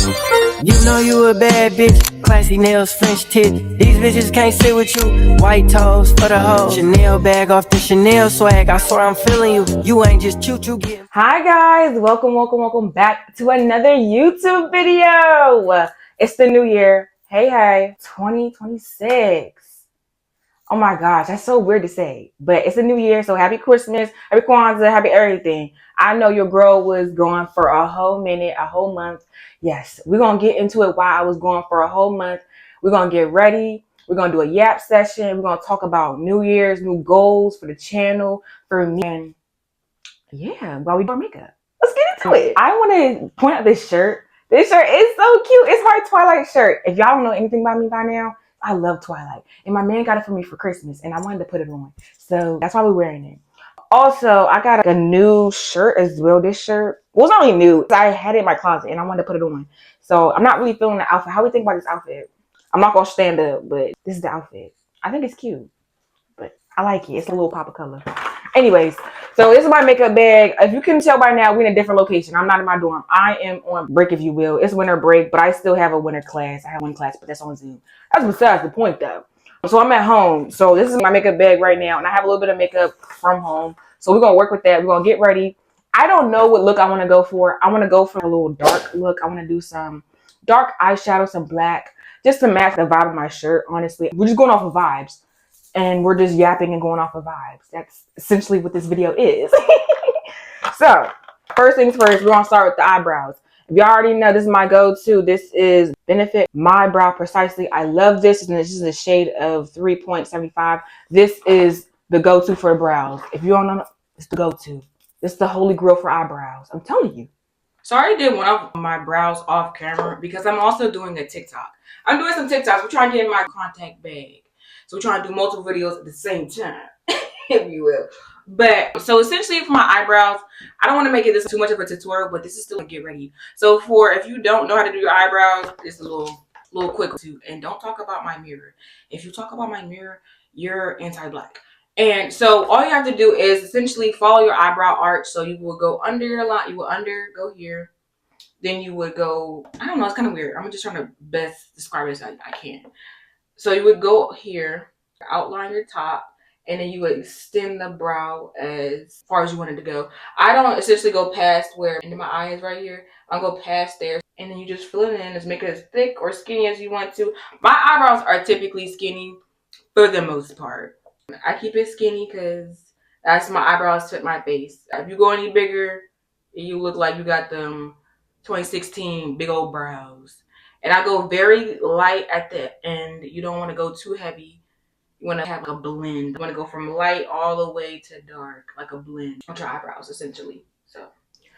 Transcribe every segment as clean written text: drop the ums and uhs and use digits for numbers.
You know you a bad bitch, classy nails, French tip. These bitches can't sit with you. White toes for the hoe. Chanel bag off the Chanel swag. I swear I'm feeling you. You ain't just choo-choo getting. Hi guys, welcome back to another YouTube video. It's the new year. Hey, 2026. Oh my gosh, that's so weird to say, but it's a new year, so happy Christmas, happy Kwanzaa, happy everything. I know your girl was gone for a whole minute, a whole month. Yes, we're going to get into it why I was gone for a whole month. We're going to get ready. We're going to do a yap session. We're going to talk about New Year's, new goals for the channel, for me. And yeah, while we do our makeup. Let's get into it. I want to point out this shirt. This shirt is so cute. It's my Twilight shirt. If y'all don't know anything about me by now, I love Twilight. And my man got it for me for Christmas, and I wanted to put it on. So that's why we're wearing it. Also, I got a new shirt as well. This shirt was not really new. I had it in my closet, and I wanted to put it on. So I'm not really feeling the outfit. How do we think about this outfit? I'm not going to stand up, but this is the outfit. I think it's cute, but I like it. It's a little pop of color. Anyways, so this is my makeup bag. If you can tell by now, we're in a different location. I'm not in my dorm. I am on break, if you will. It's winter break, but I still have a winter class. I have one class, but that's on Zoom. That's besides the point, though. So I'm at home. So this is my makeup bag right now, and I have a little bit of makeup from home. So we're going to work with that. We're going to get ready. I don't know what look I want to go for. I want to go for a little dark look. I want to do some dark eyeshadow, some black, just to match the vibe of my shirt, honestly. We're just going off of vibes. And we're just yapping and going off of vibes. That's essentially what this video is. So, first things first, we're going to start with the eyebrows. If y'all already know, this is my go-to. This is Benefit My Brow Precisely. I love this, and this is a shade of 3.75. This is the go-to for brows. If you don't know, it's the go-to. It's the holy grail for eyebrows. I'm telling you. So I already did one of my brows off camera because I'm also doing a TikTok. I'm doing some TikToks. We're trying to get in my contact bag. So we're trying to do multiple videos at the same time, if you will. But so essentially for my eyebrows, I don't want to make it this too much of a tutorial, but this is still a get ready. So for if you don't know how to do your eyebrows, it's a little quick too. And don't talk about my mirror. If you talk about my mirror, you're anti-black. And so all you have to do is essentially follow your eyebrow arch. So you will go under your line, you will go here. Then you would go, I don't know, it's kind of weird. I'm just trying to best describe it as I can. So you would go here, outline your top, and then you would extend the brow as far as you wanted to go. I don't essentially go past where into my eye is right here. I'll go past there, and then you just fill it in. Just make it as thick or skinny as you want to. My eyebrows are typically skinny for the most part. I keep it skinny because that's my eyebrows fit my face. If you go any bigger, you look like you got them 2016 big old brows. And I go very light at the end. You don't want to go too heavy. You want to have like a blend. You want to go from light all the way to dark, like a blend with your eyebrows, essentially.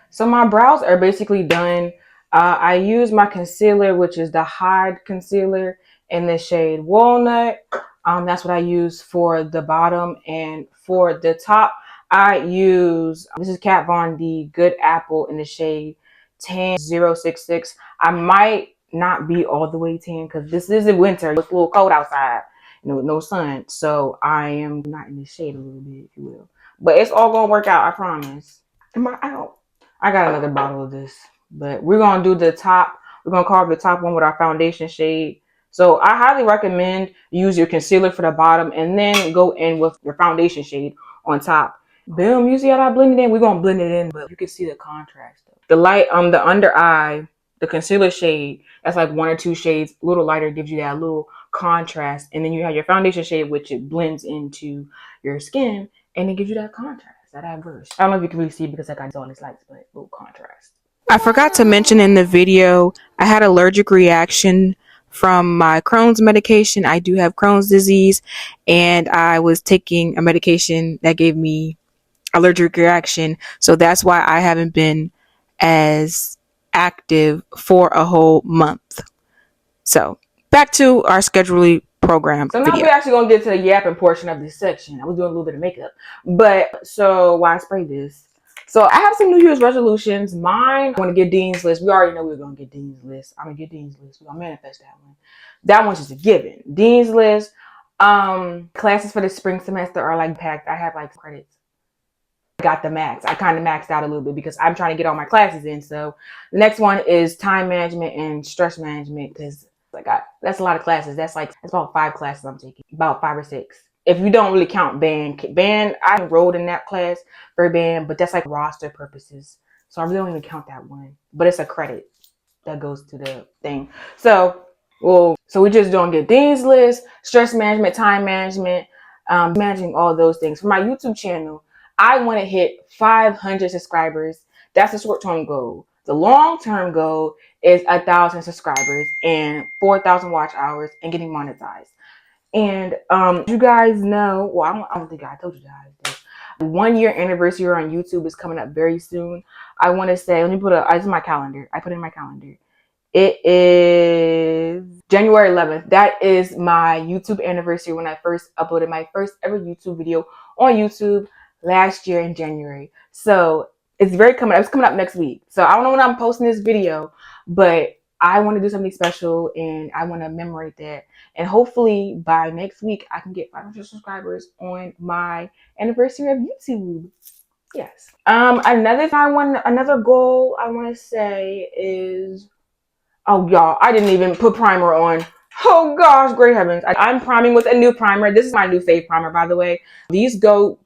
So my brows are basically done. I use my concealer, which is the Hide Concealer in the shade Walnut. That's what I use for the bottom. And for the top, I use, this is Kat Von D Good Apple in the shade 10066. I might not be all the way tan because this is in winter. It's a little cold outside, no sun. So I am not in the shade a little bit, if you will. But it's all gonna work out, I promise. Am I out? I got another bottle of this, but we're gonna do the top. We're gonna carve the top one with our foundation shade. So I highly recommend use your concealer for the bottom and then go in with your foundation shade on top. Boom, you see how I blend it in? We're gonna blend it in, but you can see the contrast. The light the under eye, the concealer shade, that's like 1 or 2 shades, a little lighter, gives you that little contrast. And then you have your foundation shade, which it blends into your skin and it gives you that contrast, that adverse. I don't know if you can really see because I got all these lights, but a little contrast. I forgot to mention in the video, I had an allergic reaction from my Crohn's medication. I do have Crohn's disease, and I was taking a medication that gave me allergic reaction. So that's why I haven't been as active for a whole month. So back to our scheduling program. So now we're actually gonna get to the yapping portion of this section. I was doing a little bit of makeup, but so why I sprayed this? So I have some New Year's resolutions. Mine, I want to get Dean's List. We already know we're gonna get Dean's List. I'm gonna get Dean's List. We're gonna manifest that one. That one's just a given. Dean's List. Classes for the spring semester are like packed. I have like credits. got the max. I kind of maxed out a little bit because I'm trying to get all my classes in. So the next one is time management and stress management, because that's a lot of classes. That's about 5 classes I'm taking, about 5 or 6. If you don't really count band, I enrolled in that class for band, but that's like roster purposes. So I really don't even count that one, but it's a credit that goes to the thing. So we just don't get these lists, stress management, time management, managing all those things. For my YouTube channel, I want to hit 500 subscribers. That's the short-term goal. The long-term goal is 1,000 subscribers and 4,000 watch hours and getting monetized. And you guys know, well, I don't think I told you guys this. 1 year anniversary on YouTube is coming up very soon. I want to say, let me put it's in my calendar. I put it in my calendar. It is January 11th. That is my YouTube anniversary when I first uploaded my first ever YouTube video on YouTube last year in January. So it's coming up next week. So I don't know when I'm posting this video, but I want to do something special and I want to commemorate that. And hopefully by next week, I can get 500 subscribers on my anniversary of YouTube. Yes. Another goal I want to say is, oh, y'all, I didn't even put primer on. Oh, gosh, great heavens. I'm priming with a new primer. This is my new fave primer, by the way. These go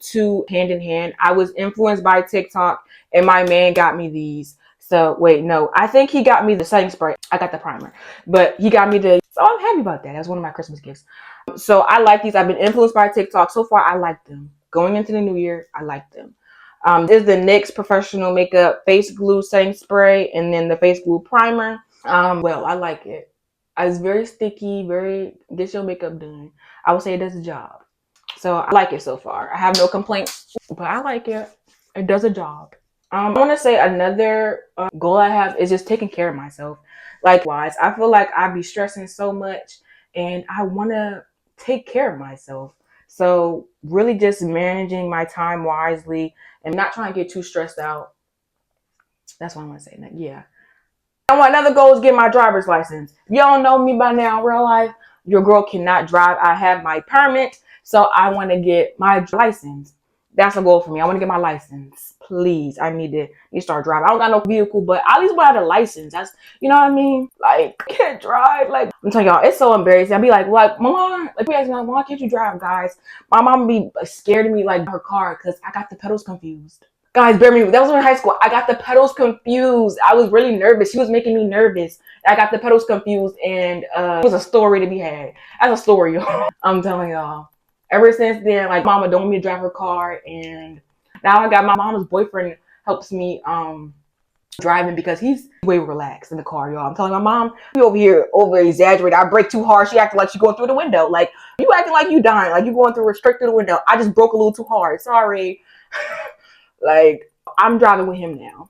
hand in hand. I was influenced by TikTok, and my man got me these. So, wait, no. I think he got me the setting spray. I got the primer. But he got me so I'm happy about that. That's one of my Christmas gifts. So, I like these. I've been influenced by TikTok. So far, I like them. Going into the new year, I like them. This is the NYX Professional Makeup Face Glue Setting Spray, and then the Face Glue Primer. Well, I like it. It's very sticky, gets your makeup done. I would say it does the job. So I like it so far. I have no complaints, but I like it. It does a job. I want to say another goal I have is just taking care of myself. Likewise, I feel like I be stressing so much and I want to take care of myself. So really just managing my time wisely and not trying to get too stressed out. That's what I want to say. Yeah. Another goal is get my driver's license. If y'all don't know me by now in real life, your girl cannot drive. I have my permit, so I want to get my license. That's a goal for me. I want to get my license. Please, I need to start driving. I don't got no vehicle, but I at least want to have a license. That's, you know what I mean? Like, I can't drive. Like, I'm telling y'all, it's so embarrassing. I'd be like, Mom, we ask me, like, why can't you drive, guys? My mom be scared of me, like, her car, because I got the pedals confused. Guys, bear with me. That was in high school. I got the pedals confused. I was really nervous. She was making me nervous. I got the pedals confused, and it was a story to be had. That's a story, y'all. I'm telling y'all. Ever since then, like, Mama don't want me to drive her car, and now I got my mama's boyfriend helps me driving because he's way relaxed in the car, y'all. I'm telling my mom, we over here over exaggerate. I brake too hard. She acting like she going through the window. Like, you acting like you dying. Like, you going through straight through the window. I just broke a little too hard. Sorry. Like, I'm driving with him now.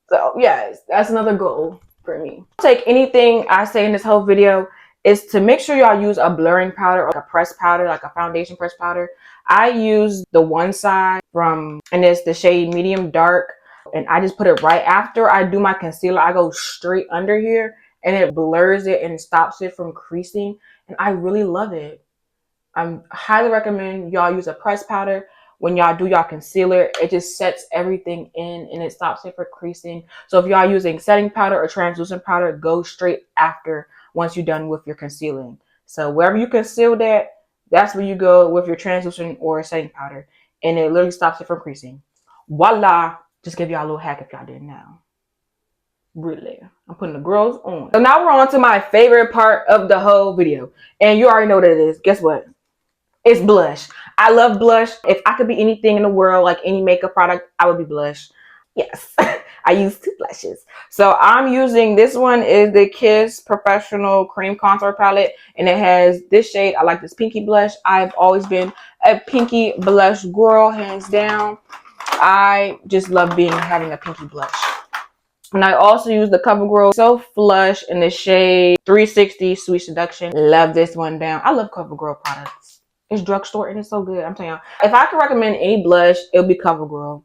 So, yes, that's another goal for me. Take anything I say in this whole video is to make sure y'all use a blurring powder or like a pressed powder, like a foundation pressed powder. I use the One Side and it's the shade Medium Dark. And I just put it right after I do my concealer. I go straight under here and it blurs it and stops it from creasing. And I really love it. I highly recommend y'all use a pressed powder. When y'all do y'all concealer, it just sets everything in and it stops it from creasing. So if y'all using setting powder or translucent powder, go straight after once you're done with your concealing. So wherever you conceal that's where you go with your translucent or setting powder. And it literally stops it from creasing. Voila! Just give y'all a little hack if y'all didn't know. Really. I'm putting the girls on. So now we're on to my favorite part of the whole video. And you already know what it is. Guess what? It's blush. I love blush. If I could be anything in the world, like any makeup product, I would be blush. Yes, I use 2 blushes. So I'm using, this one is the Kiss Professional Cream Contour Palette. And it has this shade. I like this pinky blush. I've always been a pinky blush girl, hands down. I just love having a pinky blush. And I also use the CoverGirl So Flush in the shade 360 Sweet Seduction. Love this one down. I love CoverGirl products. It's drugstore and it's so good. I'm telling you. If I could recommend any blush, it'll be CoverGirl.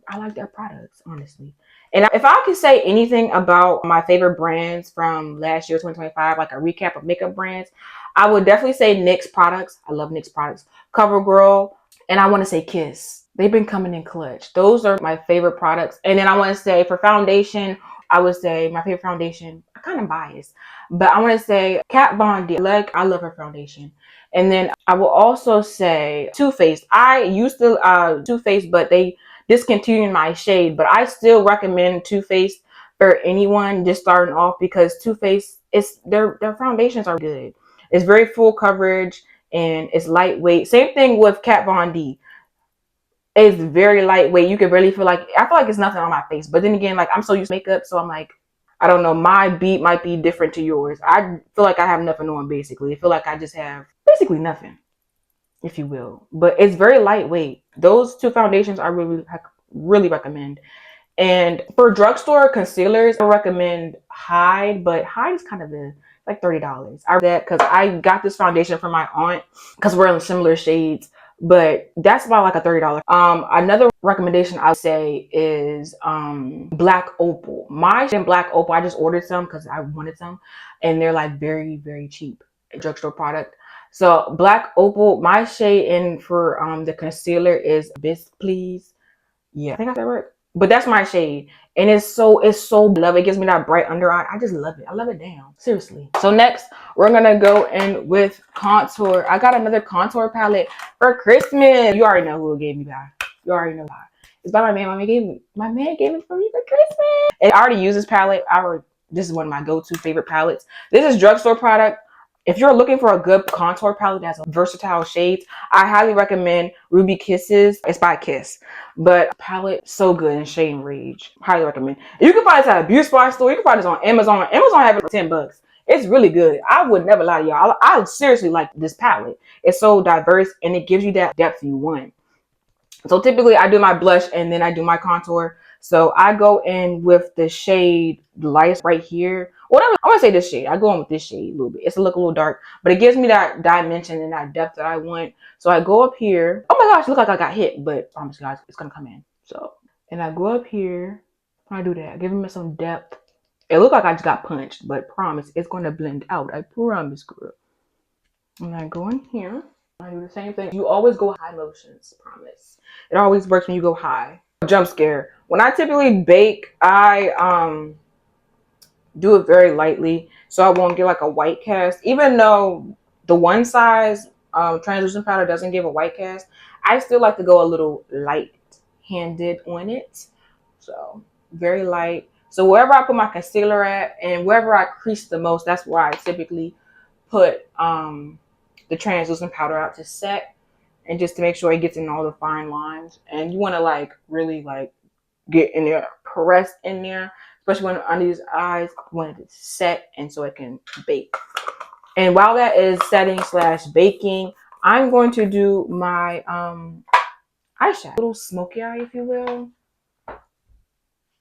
I like their products, honestly. And if I could say anything about my favorite brands from last year, 2025, like a recap of makeup brands, I would definitely say NYX products. I love NYX products. CoverGirl. And I want to say Kiss. they've been coming in clutch. Those are my favorite products. And then I want to say for foundation, I would say my favorite foundation, I'm kind of biased, but I want to say Kat Von D. Like, I love her foundation. And then I will also say Too Faced. I used to Too Faced, but they discontinued my shade. But I still recommend Too Faced for anyone just starting off, because Too Faced is their foundations are good. It's very full coverage and it's lightweight. Same thing with Kat Von D. It's very lightweight. You can really feel like, I feel like it's nothing on my face. But then again, like, I'm so used to makeup, so I'm like, I don't know, my beat might be different to yours. I feel like I have nothing on, basically. I feel like I just have basically nothing, if you will. But it's very lightweight. Those two foundations I really recommend. And for drugstore concealers, I recommend Hyde, but Hyde is kind of like $30. I that because I got this foundation from my aunt because we're in similar shades, but that's about like a $30. Another recommendation I would say is Black Opal. My Black Opal, I just ordered some because I wanted some, and they're like very, very cheap drugstore product. So Black Opal, my shade in for the concealer is Bis Please. Yeah, I think I said it right. But that's my shade. And it's so love. It gives me that bright under eye. I just love it. I love it down. Seriously. So next, we're gonna go in with contour. I got another contour palette for Christmas. You already know who it gave me by. You already know why. It's by my man. My man gave it for me for Christmas. And I already use this palette. This is one of my go-to favorite palettes. This is drugstore product. If you're looking for a good contour palette that's versatile shades, I highly recommend Ruby Kisses. It's by Kiss. But palette, so good in Shade and Rage. Highly recommend. You can find this at a beauty supply store. You can find this on Amazon. Amazon have it for $10. It's really good. I would never lie to y'all. I seriously like this palette. It's so diverse and it gives you that depth you want. So typically I do my blush and then I do my contour. So I go in with the shade light right here. Whatever, I want to say this shade. I go in with this shade a little bit. It's a little dark, but it gives me that dimension and that depth that I want. So I go up here. Oh my gosh, look like I got hit, but I promise you guys, it's gonna come in. So, and I go up here. When I do that, I give him some depth. It looked like I just got punched, but promise, it's gonna blend out. I promise, girl. And I go in here. I do the same thing. You always go high motions, promise. It always works when you go high. Jump scare. When I typically bake, I do it very lightly so I won't get like a white cast. Even though the one size translucent powder doesn't give a white cast, I still like to go a little light-handed on it. So very light. So wherever I put my concealer at and wherever I crease the most, that's where I typically put the translucent powder out to set, and just to make sure it gets in all the fine lines. And you want to like really like get in there, press in there, especially when under these eyes, when it's set and so it can bake. And while that is setting / baking, I'm going to do my eyeshadow, a little smoky eye, if you will.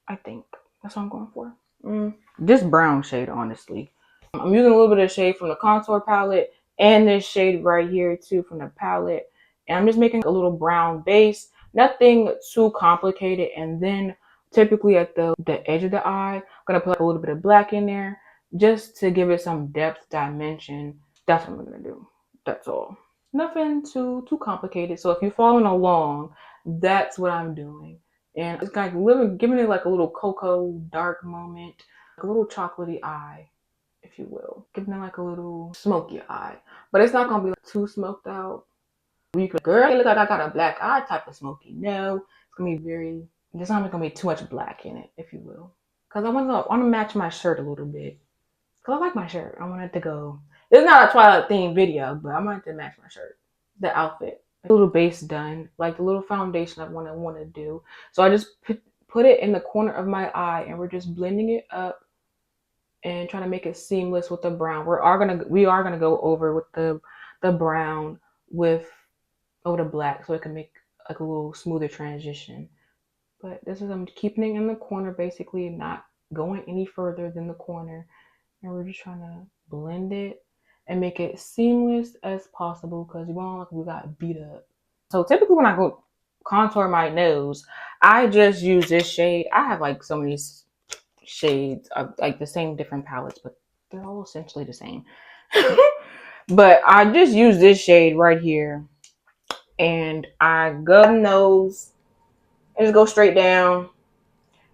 I think that's what I'm going for. This brown shade, honestly. I'm using a little bit of shade from the contour palette and this shade right here too from the palette. And I'm just making a little brown base, nothing too complicated. And then typically at the edge of the eye, I'm gonna put like a little bit of black in there just to give it some depth, dimension. That's what I'm gonna do. That's all. Nothing too complicated. So if you're following along, that's what I'm doing. And it's like giving it like a little cocoa dark moment, like a little chocolatey eye, if you will. Giving it like a little smoky eye. But it's not gonna be like too smoked out. You could, girl, it look like I got a black eye type of smoky. No, it's gonna be there's not gonna be too much black in it, if you will. Cause I wanna match my shirt a little bit. Cause I like my shirt. I want it to go. It's not a Twilight themed video, but I want it to match my shirt. The outfit. A little base done, like the little foundation I want to do. So I just put it in the corner of my eye, and we're just blending it up and trying to make it seamless with the brown. We are gonna go over with the brown over the black, so it can make like a little smoother transition. But this is, I'm keeping it in the corner, basically not going any further than the corner, and we're just trying to blend it and make it seamless as possible, because we got beat up. So typically when I go contour my nose, I just use this shade. I have like so many shades of like the same different palettes, but they're all essentially the same. But I just use this shade right here and I go nose and just go straight down.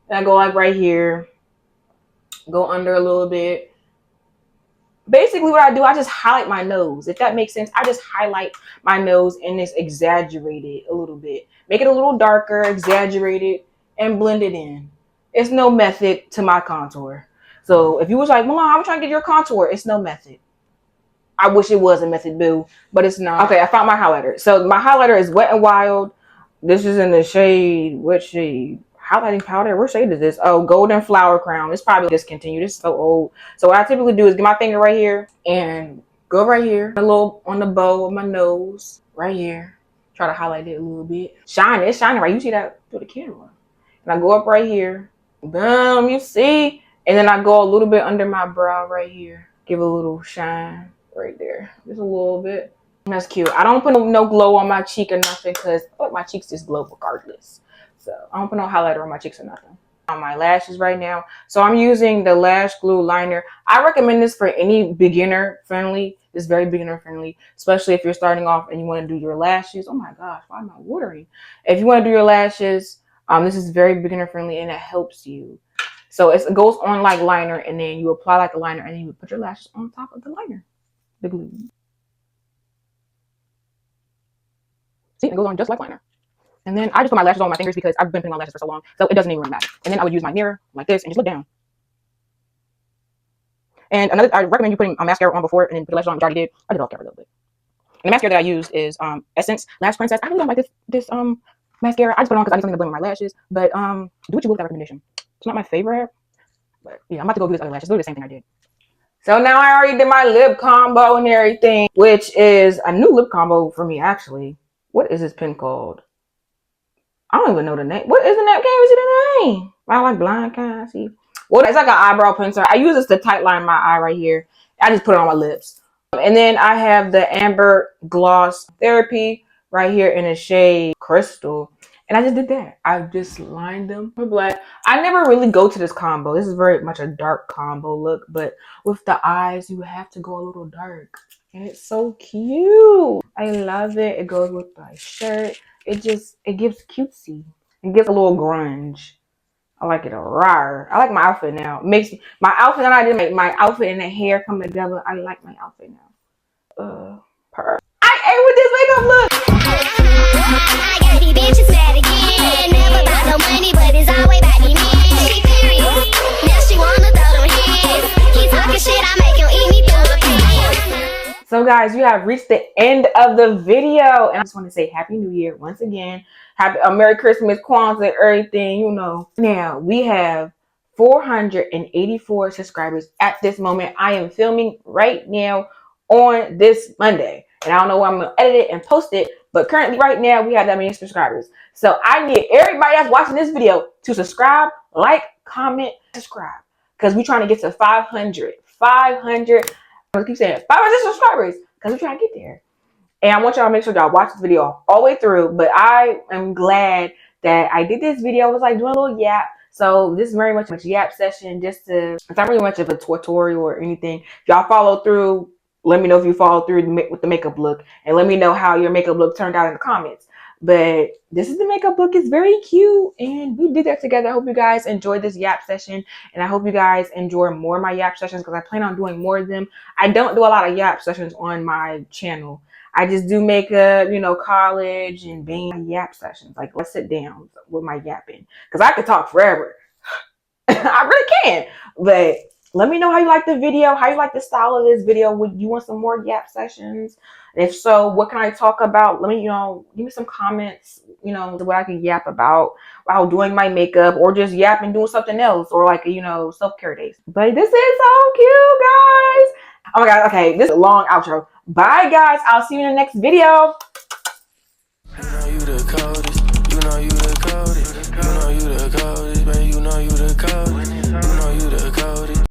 And I go like right here, go under a little bit. Basically what I do, I just highlight my nose. If that makes sense, I just highlight my nose and just exaggerate it a little bit. Make it a little darker, exaggerate it, and blend it in. It's no method to my contour. So if you was like, Mom, I'm trying to get your contour, it's no method. I wish it was a method, boo, but it's not. Okay, I found my highlighter. So my highlighter is Wet n Wild. This is in the shade, what shade? Highlighting powder. What shade is this? Oh, Golden Flower Crown. It's probably discontinued. It's so old. So what I typically do is get my finger right here and go right here, a little on the bow of my nose, right here. Try to highlight it a little bit. Shine. It's shining right. You see that through the camera. And I go up right here. Boom. You see? And then I go a little bit under my brow right here. Give a little shine right there. Just a little bit. That's cute. I don't put no glow on my cheek or nothing because my cheeks just glow regardless. So I don't put no highlighter on my cheeks or nothing. On my lashes right now. So I'm using the Lash Glue Liner. I recommend this for any beginner friendly. It's very beginner friendly, especially if you're starting off and you want to do your lashes. Oh my gosh, why am I watering? If you want to do your lashes, this is very beginner friendly and it helps you. So it goes on like liner and then you apply like a liner and then you put your lashes on top of the liner. The glue. See, it goes on just like liner. And then I just put my lashes on my fingers because I've been putting on lashes for so long, so it doesn't even really matter. And then I would use my mirror like this and just look down. And I recommend you putting a mascara on before and then put the lashes on, which I already did. I did off camera a little bit. And the mascara that I used is Essence Lash Princess. I really don't like this mascara. I just put it on because I need something to blend with my lashes. But do what you will with that recommendation. It's not my favorite, but yeah, I'm about to go do this other lashes. Literally the same thing I did. So now I already did my lip combo and everything, which is a new lip combo for me actually. What is this pen called? I don't even know the name. What is the name? Can't even see the name. I like blind kind. See, well, it's like an eyebrow pencil. I use this to tight line my eye right here. I just put it on my lips. And then I have the Amber Gloss Therapy right here in the shade Crystal. And I just did that. I just lined them with black. I never really go to this combo. This is very much a dark combo look, but with the eyes, you have to go a little dark. And it's so cute. I love it. It goes with my shirt. It gives cutesy. It gives a little grunge. I like it a rar. I like my outfit now. Makes my outfit and I did make my outfit and the hair come together. I like my outfit now. I ate with this makeup look. I got these bitches mad again. Never about no money, but it's always about the man. She furious. Now she wanna throw them hands. He talking shit, I make him eat me through the pants. So guys, you have reached the end of the video. And I just want to say Happy New Year once again. Happy Merry Christmas, Kwanzaa, everything, you know. Now, we have 484 subscribers at this moment. I am filming right now on this Monday. And I don't know where I'm going to edit it and post it. But currently, right now, we have that many subscribers. So I need everybody that's watching this video to subscribe, like, comment, subscribe. Because we're trying to get to 500. 500. I keep saying 500 subscribers because we're trying to get there. And I want y'all to make sure y'all watch this video all the way through. But I am glad that I did this video. I was like doing a little yap. So this is very much a yap session. It's not really much of a tutorial or anything. If y'all follow through, let me know if you follow through with the makeup look. And let me know how your makeup look turned out in the comments. But this is the makeup look. It's very cute. And we did that together. I hope you guys enjoyed this yap session. And I hope you guys enjoy more of my yap sessions because I plan on doing more of them. I don't do a lot of yap sessions on my channel. I just do makeup, you know, college and being yap sessions. Like, let's sit down with my yapping. Because I could talk forever. I really can. But let me know how you like the video, how you like the style of this video. Would you want some more yap sessions? And if so, what can I talk about? Let me, give me some comments, what I can yap about while doing my makeup or just yap and doing something else or like, self-care days. But this is so cute, guys. Oh my God. Okay. This is a long outro. Bye, guys. I'll see you in the next video. You know you the coldest. You know you the coldest. You know you the coldest, baby. You know you the coldest. You know you the coldest.